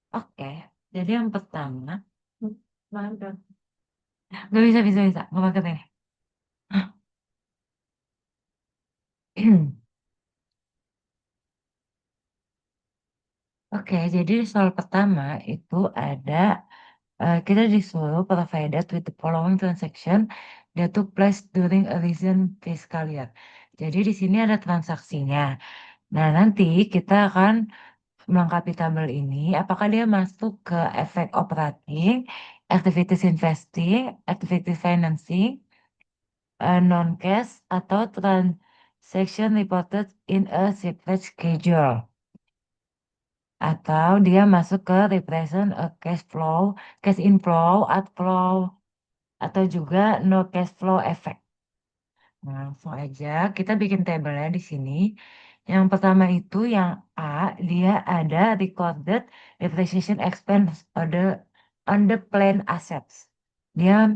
Oke, jadi yang pertama, mana? Gak bisa, bisa, bisa. Gak pakai ini. Oke, jadi soal pertama itu ada kita disuruh provided with the following transaction that took place during a recent fiscal year. Jadi di sini ada transaksinya. Nah, nanti kita akan melengkapi tabel ini, apakah dia masuk ke efek operating, activities investing, activities financing, non-cash, atau transaction reported in a separate schedule. Atau dia masuk ke represent a cash flow, cash inflow, outflow, atau juga no cash flow effect. Nah, langsung aja kita bikin tabelnya di sini. Yang pertama itu yang A, dia ada recorded depreciation expense on the planned assets. Dia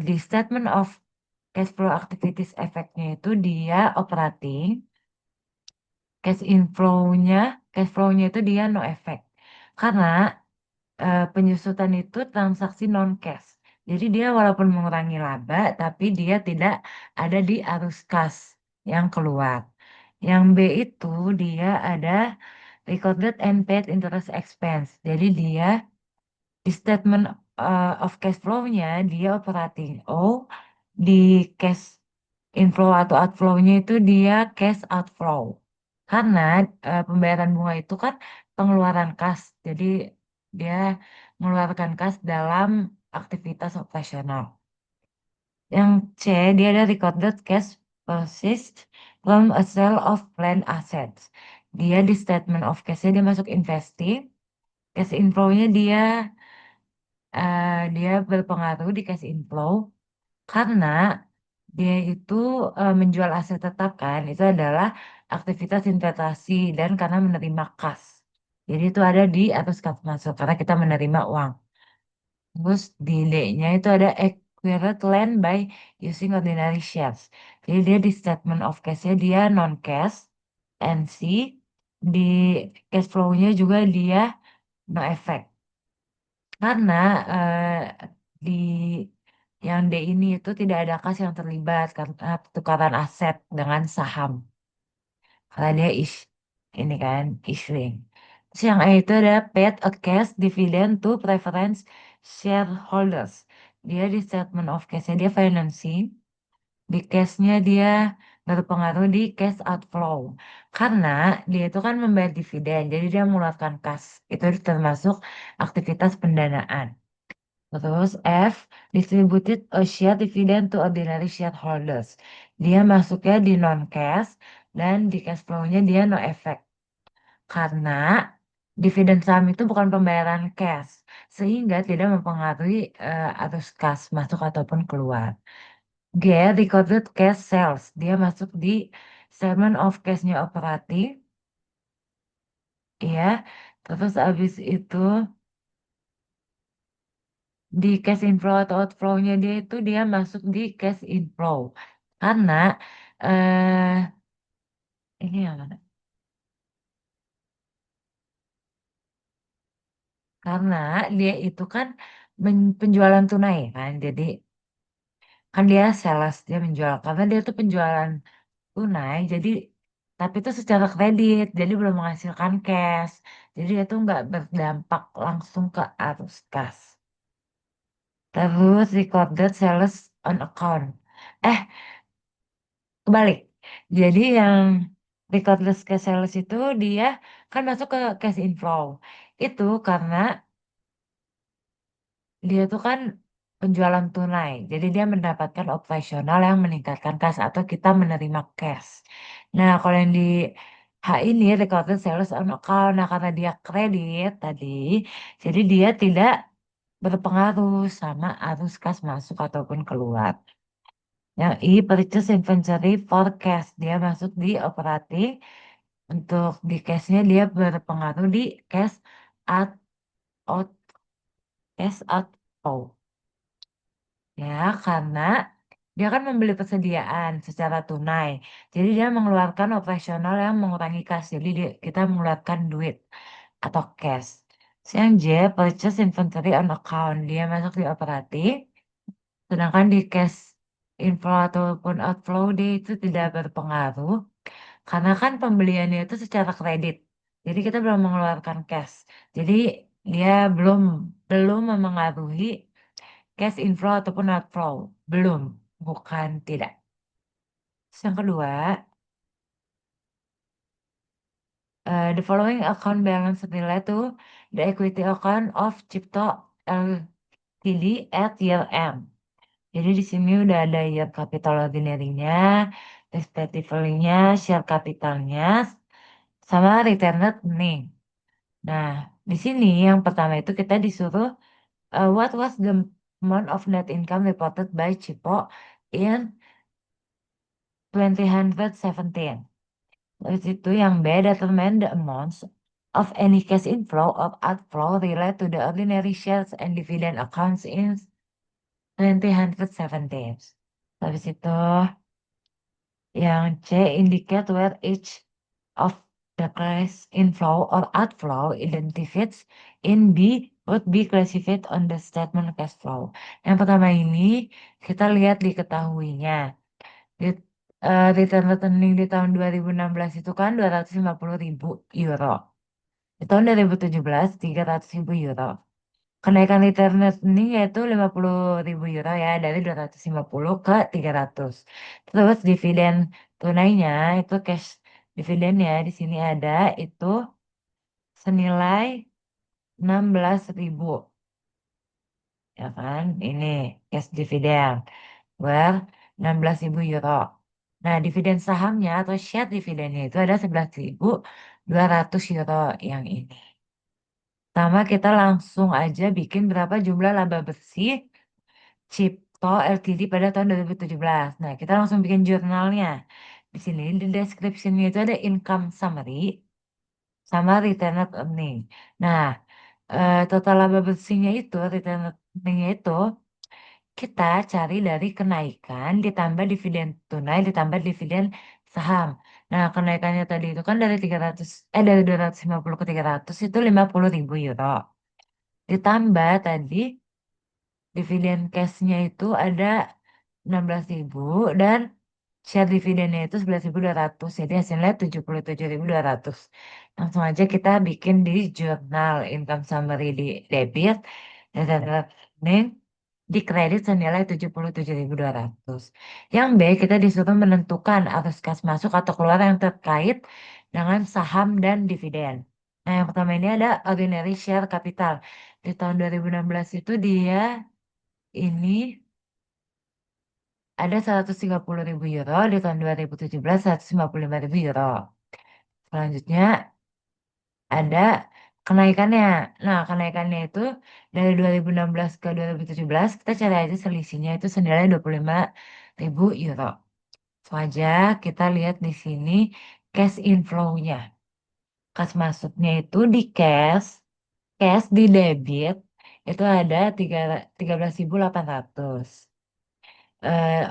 di statement of cash flow activities effect-nya itu dia operating, cash flow-nya itu dia no effect. Karena penyusutan itu transaksi non cash. Jadi dia walaupun mengurangi laba, tapi dia tidak ada di arus kas yang keluar. Yang B itu dia ada recorded and paid interest expense. Jadi dia di statement of cash flow-nya dia operating. Oh, di cash inflow atau outflow-nya itu dia cash outflow. Karena pembayaran bunga itu kan pengeluaran kas. Jadi dia mengeluarkan kas dalam aktivitas operasional. Yang C, dia ada recorded cash proceeds from a sale of planned assets. Dia di statement of cash-nya dia masuk investing. Cash inflow-nya dia berpengaruh di cash inflow karena dia itu menjual aset tetap kan, itu adalah aktivitas investasi dan karena menerima kas. Jadi itu ada di atas kas masuk karena kita menerima uang. Terus di D-nya itu ada acquired land by using ordinary shares. Jadi dia di statement of cash-nya dia non-cash. And C, di cash flow-nya juga dia no effect. Karena di yang D ini itu tidak ada kas yang terlibat karena pertukaran aset dengan saham. Karena dia ini kan issuing. Terus yang E itu ada paid a cash dividend to preference shareholders. Dia di statement of cash-nya dia financing. Di cash-nya dia berpengaruh di cash outflow. Karena dia itu kan membayar dividen. Jadi dia mengeluarkan kas. Itu termasuk aktivitas pendanaan. Terus F, distributed a share dividend to ordinary shareholders. Dia masuknya di non-cash dan di cash flow-nya dia no effect. Karena dividen saham itu bukan pembayaran cash, sehingga tidak mempengaruhi arus kas masuk ataupun keluar. G, recorded cash sales. Dia masuk di statement of cash-nya operating. Ya, terus habis itu di cash inflow atau outflow-nya dia itu dia masuk di cash inflow. Karena eh ini yang mana? Karena dia itu kan penjualan tunai kan. Jadi kan dia sales, dia menjual. Karena dia tuh penjualan tunai, jadi tapi itu secara kredit, jadi belum menghasilkan cash. Jadi dia tuh nggak berdampak langsung ke arus kas. Terus recorded sales on account. Eh, Kebalik. Jadi yang recordless cash sales itu dia kan masuk ke cash inflow. Itu karena dia tuh kan penjualan tunai. Jadi dia mendapatkan operasional yang meningkatkan cash atau kita menerima cash. Nah, kalau yang di H ini recorded sales on account. Nah, karena dia kredit tadi, jadi dia tidak berpengaruh sama arus kas masuk ataupun keluar. Yang I, purchase inventory forecast. Dia masuk di operating. Untuk di case-nya dia berpengaruh di case out, out, cash outflow. Ya, karena dia kan membeli persediaan secara tunai. Jadi dia mengeluarkan operasional yang mengurangi kas. Jadi kita mengeluarkan duit atau cash. Yang J, purchase inventory on account. Dia masuk di operating. Sedangkan di cash inflow ataupun outflow dia itu tidak berpengaruh. Karena kan pembeliannya itu secara kredit. Jadi kita belum mengeluarkan cash. Jadi dia belum belum memengaruhi cash inflow ataupun outflow. Belum. Bukan tidak. Terus yang kedua, the following account balance relate to the equity account of Cipto Ltd at year end. Jadi di sini udah ada year capital ordinary-nya, respectively-nya, share capitalnya, sama return earning. Nah, di sini yang pertama itu kita disuruh what was the amount of net income reported by Cipto in 2017. Terus itu yang B, determine the amounts of any cash inflow or outflow related to the ordinary shares and dividend accounts in 2017. Habis itu yang C, indicate where each of the cash inflow or outflow identifies in B would be classified on the statement cash flow. Yang pertama ini kita lihat diketahuinya. Di, return rekening di tahun 2016 itu kan 250.000 euro. Di tahun 2017 300.000 euro. Kenaikan return rekening yaitu 50.000 euro ya dari 250 ke 300. Terus dividen tunainya itu cash dividennya di sini ada itu senilai 16.000 ya kan ini cash dividen ber 16.000 euro. Nah, dividen sahamnya atau share dividennya itu ada 11.200 euro yang ini. Pertama kita langsung aja bikin berapa jumlah laba bersih Cipto Ltd pada tahun 2017. Nah, kita langsung bikin jurnalnya. Di sini di description-nya itu ada income summary sama retained earning. Nah, total laba bersihnya itu, retained earning-nya itu kita cari dari kenaikan ditambah dividen tunai ditambah dividen saham. Nah, kenaikannya tadi itu kan dari 250 ke 300 itu 50.000 euro. Ditambah tadi dividen cashnya itu ada 16.000 dan share dividennya itu 11.200. Jadi hasilnya 77.200. Langsung aja kita bikin di jurnal income summary di debit dan rekening di kredit senilai 77.200. Yang B, kita disuruh menentukan arus kas masuk atau keluar yang terkait dengan saham dan dividen. Nah, yang pertama ini ada ordinary share capital. Di tahun 2016 itu dia ini ada 130.000 euro, di tahun 2017 155.000 euro. Selanjutnya ada kenaikannya. Nah, kenaikannya itu dari 2016 ke 2017 kita cari aja selisihnya itu senilai 25.000 euro. Sengaja kita lihat di sini cash inflow-nya. Kas masuknya itu di cash di debit itu ada 13.800.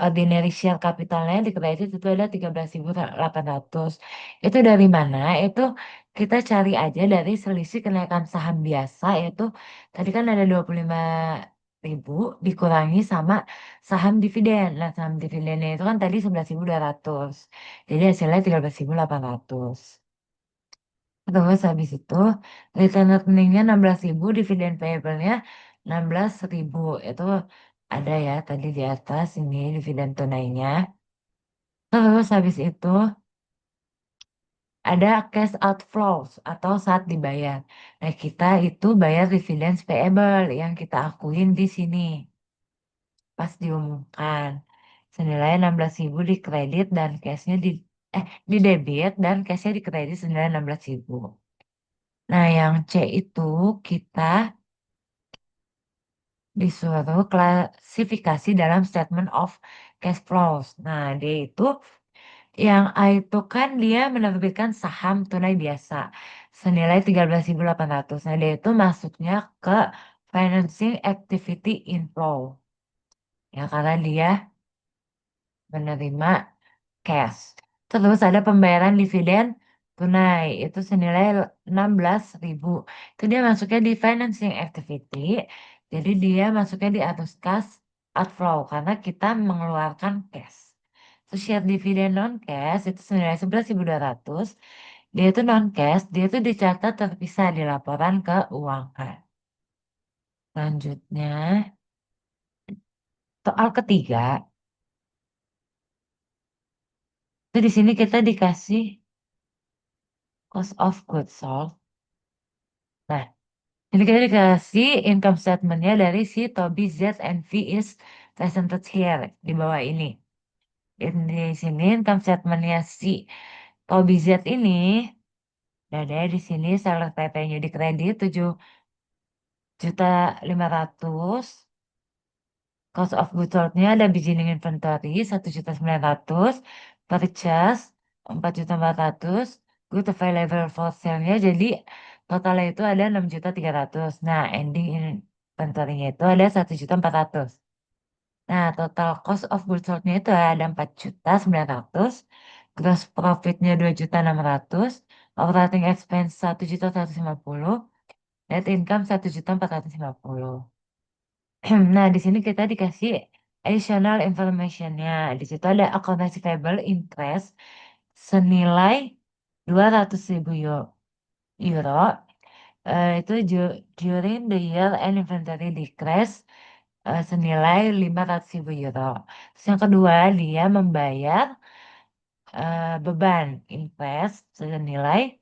Ordinary share capitalnya di kredit itu ada 13.800. Itu dari mana? Itu kita cari aja dari selisih kenaikan saham biasa yaitu tadi kan ada 25.000 dikurangi sama saham dividen. Nah, saham dividennya itu kan tadi 11.200. Jadi hasilnya 13.800. Terus habis itu return earningnya 16.000, dividen payable-nya 16.000. Itu ada ya tadi di atas ini dividen tunainya. Terus habis itu ada cash outflows atau saat dibayar. Nah, kita itu bayar dividends payable yang kita akuin di sini pas diumumkan. Senilai 16.000 di kredit dan cashnya di debit dan cashnya di kredit senilai 16.000. Nah, yang C itu kita disuruh klasifikasi dalam statement of cash flows. Nah, dia itu yang A itu kan dia menerbitkan saham tunai biasa senilai 13.800. Nah, dia itu masuknya ke financing activity inflow. Ya, karena dia menerima cash. Terus ada pembayaran dividen tunai itu senilai 16.000. Itu dia masuknya di financing activity. Jadi dia masuknya di arus kas outflow karena kita mengeluarkan cash. Terus share dividen non cash itu senilai 11.200. Dia itu non cash, dia itu dicatat terpisah di laporan keuangan. Selanjutnya, soal ketiga, itu di sini kita dikasih cost of goods sold. Nah, ini kita dikasih income statementnya dari si Toby Z and V is presented here di bawah ini. Di sini income statementnya si Toby Z ini, ada di sini seller PP-nya di kredit 7.500.000. Cost of goods sold-nya ada beginning inventory 1.900.000, purchase 4.400.000, good available for sale-nya jadi totalnya itu ada 6.300.000. Nah, ending inventory-nya itu ada 1.400.000. Nah, total cost of goods sold-nya itu ada 4.900.000, gross profit-nya 2.600.000, operating expense 1.150.000, net income 1.450.000. Nah, di sini kita dikasih additional information-nya. Di situ ada account receivable interest senilai 200.000 euro. Itu during the year and inventory decrease senilai 500.000 euro. Terus yang kedua, dia membayar beban interest senilai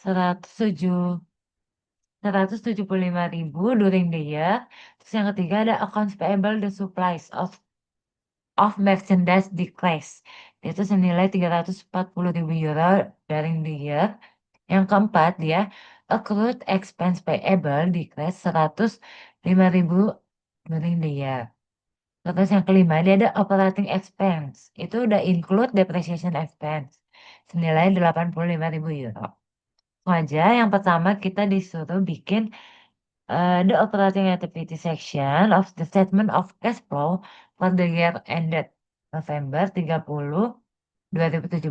175.000 during the year. Terus yang ketiga ada accounts payable the supplies of merchandise decrease. Itu senilai 340.000 euro during the year. Yang keempat dia accrued expense payable decrease 105.000 during the year. Terus yang kelima dia ada operating expense. Itu udah include depreciation expense senilai 85.000 euro. Wajah yang pertama kita disuruh bikin the operating activity section of the statement of cash flow for the year ended November 30, 2017.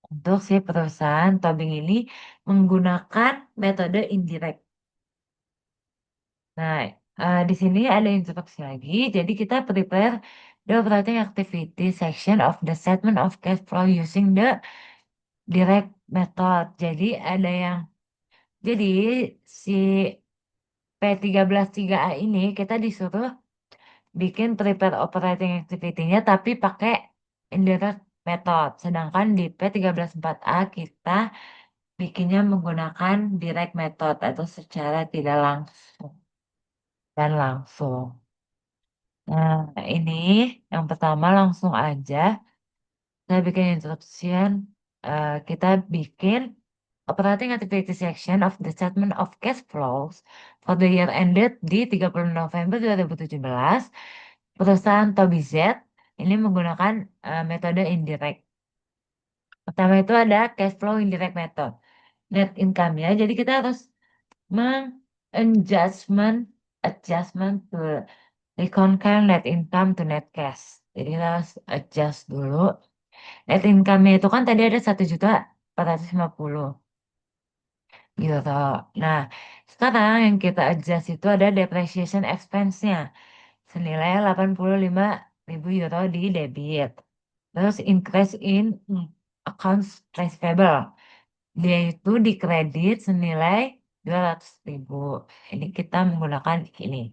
Untuk si perusahaan Tobing ini menggunakan metode indirect. Nah, di sini ada instruksi lagi. Jadi kita prepare the operating activity section of the statement of cash flow using the direct method. Jadi ada yang jadi si P133A ini kita disuruh bikin prepare operating activity-nya tapi pakai indirect method. Sedangkan di P134A kita bikinnya menggunakan direct method atau secara tidak langsung dan langsung. Nah, ini yang pertama langsung aja saya bikin instruction. Kita bikin operating activity section of the statement of cash flows for the year ended di 30 November 2017. Perusahaan Toby Z ini menggunakan metode indirect. Pertama itu ada cash flow indirect method. Net income-nya. Jadi kita harus meng-adjustment adjustment to reconcile net income to net cash. Jadi kita harus adjust dulu. Net income-nya itu kan tadi ada 1.450.000 euro. Nah, sekarang yang kita adjust itu ada depreciation expense-nya senilai 85.000 euro di debit. Terus increase in accounts receivable. Dia itu dikredit senilai 200.000. Ini kita menggunakan ini.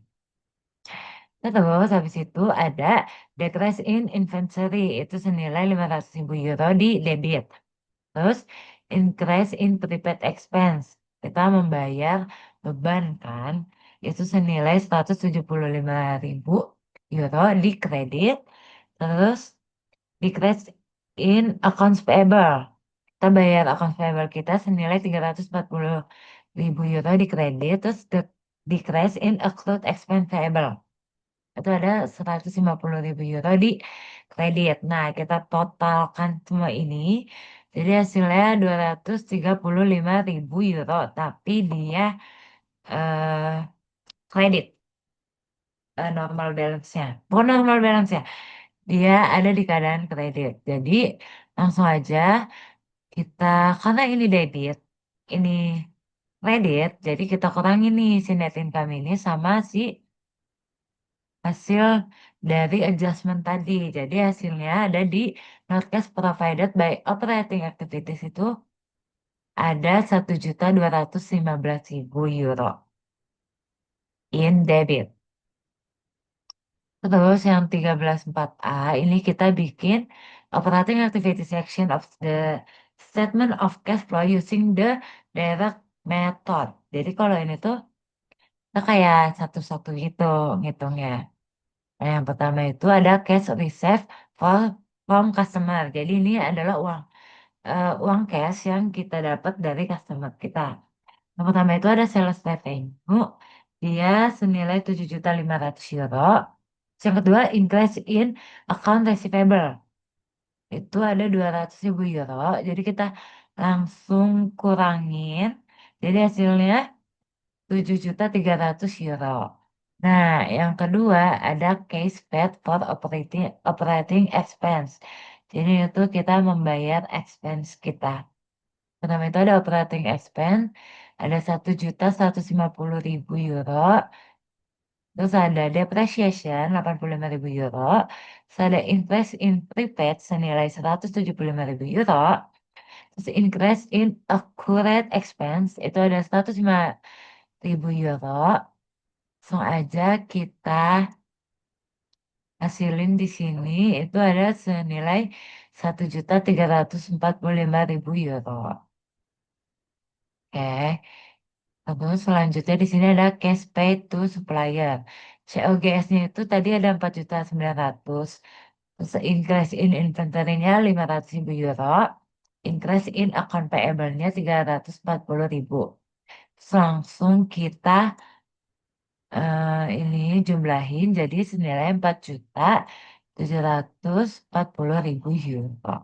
Terus habis itu ada decrease in inventory itu senilai 500.000 euro di debit. Terus increase in prepaid expense. Kita membayar beban kan. Itu senilai 175.000 euro di kredit. Terus decrease in accounts payable. Kita bayar accounts payable kita senilai 340.000 euro di kredit. Terus decrease in accrued expense payable. Itu ada 150.000 euro di kredit. Nah, kita totalkan semua ini. Jadi hasilnya 235.000 euro. Tapi dia eh, kredit normal balance-nya. Bukan normal balance-nya. Dia ada di keadaan kredit. Jadi langsung aja kita, karena ini debit, ini kredit, jadi kita kurangi nih si net income ini sama si hasil dari adjustment tadi. Jadi hasilnya ada di not cash provided by operating activities itu ada 1.215.000 euro in debit. Terus yang 13.4a ini kita bikin operating activity section of the statement of cash flow using the direct method. Jadi kalau ini tuh kita kayak satu-satu gitu ngitungnya. Nah, yang pertama itu ada cash reserve for from customer. Jadi ini adalah uang cash yang kita dapat dari customer kita. Yang pertama itu ada sales revenue. Dia senilai 7.500.000 euro. Terus yang kedua, increase in account receivable. Itu ada 200.000 euro. Jadi kita langsung kurangin. Jadi hasilnya 7.300.000 euro. Nah, yang kedua ada case paid for operating expense. Jadi itu kita membayar expense kita. Pertama itu ada operating expense, ada 1.150.000 euro. Terus ada depreciation 85.000 euro. Terus ada invest in prepaid senilai 175.000 euro. Terus increase in accurate expense itu ada 105.000 euro. Langsung aja kita hasilin di sini itu ada senilai 1.345.000 euro. Oke. Terus selanjutnya di sini ada cash paid to supplier. COGS-nya itu tadi ada 4.900.000. Terus increase in inventory-nya 500.000 euro. Increase in account payable-nya 340.000. Terus langsung kita ini jumlahin jadi senilai 4.740.000 euro.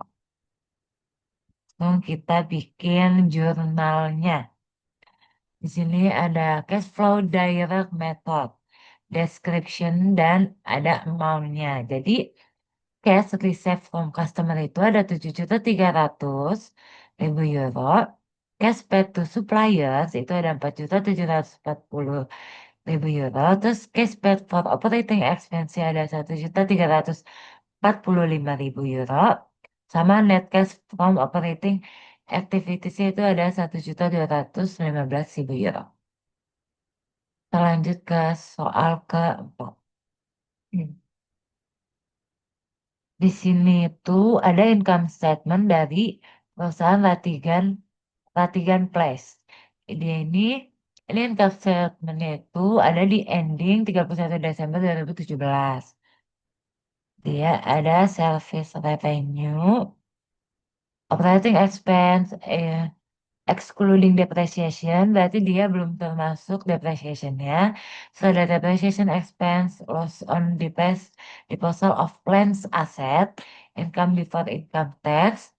Langsung kita bikin jurnalnya. Di sini ada cash flow direct method, description, dan ada amount-nya. Jadi cash received from customer itu ada 7.300.000 euro. Cash paid to suppliers itu ada 4.740.000 euro. Terus cash paid for operating expense ada 1.345.000 euro. Sama net cash from operating activities itu ada 1.215.000 euro. Kita lanjut ke soal keempat. Hmm. Di sini tuh ada income statement dari perusahaan Ratigan Place. Ini income statementnya itu ada di ending 31 Desember 2017. Dia ada service revenue, operating expense, excluding depreciation, berarti dia belum termasuk depreciation-nya. So, the depreciation expense, loss on disposal of plants asset, income before income tax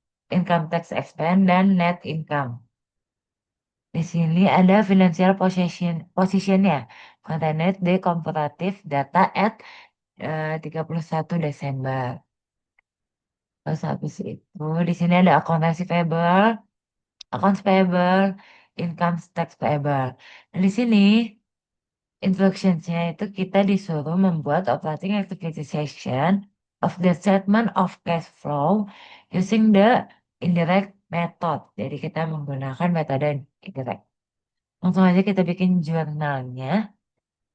expense, dan net income. Di sini ada financial position-nya. Contained the comparative data at 31 Desember. Terus habis itu di sini ada account receivable, accounts payable, income tax payable. Nah, di sini instructions-nya itu kita disuruh membuat operating activity section of the statement of cash flow using the indirect method. Jadi kita menggunakan metode indirect. Langsung aja kita bikin jurnalnya.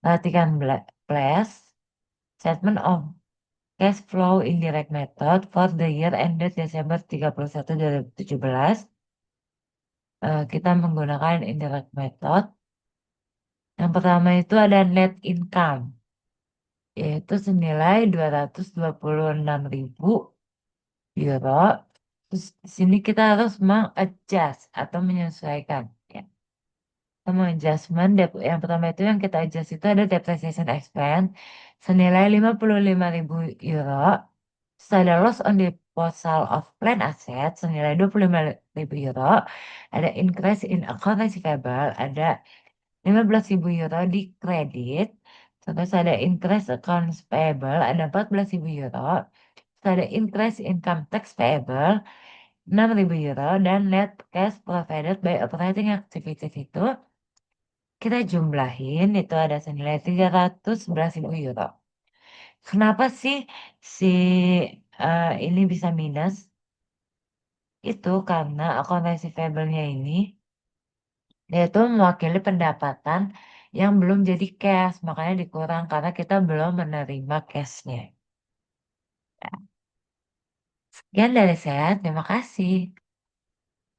Perhatikan plus statement of cash flow indirect method for the year ended Desember 31, 2017. Kita menggunakan indirect method. Yang pertama itu ada net income, yaitu senilai 226.000 euro. Terus di sini kita harus mengadjust atau menyesuaikan. Ya. Kita adjustment, yang pertama itu yang kita adjust itu ada depreciation expense senilai 55.000 euro. Terus ada loss on disposal of plant asset senilai 25.000 euro. Ada increase in account receivable, ada 15.000 euro di kredit. Terus ada interest accounts payable, ada 14.000 euro. Terus ada interest income tax payable, 6.000 euro dan net cash provided by operating activities itu kita jumlahin itu ada senilai 311.000 euro. Kenapa sih si ini bisa minus? Itu karena account receivable-nya ini yaitu mewakili pendapatan yang belum jadi cash, makanya dikurang karena kita belum menerima cashnya. Sekian dari saya, terima kasih.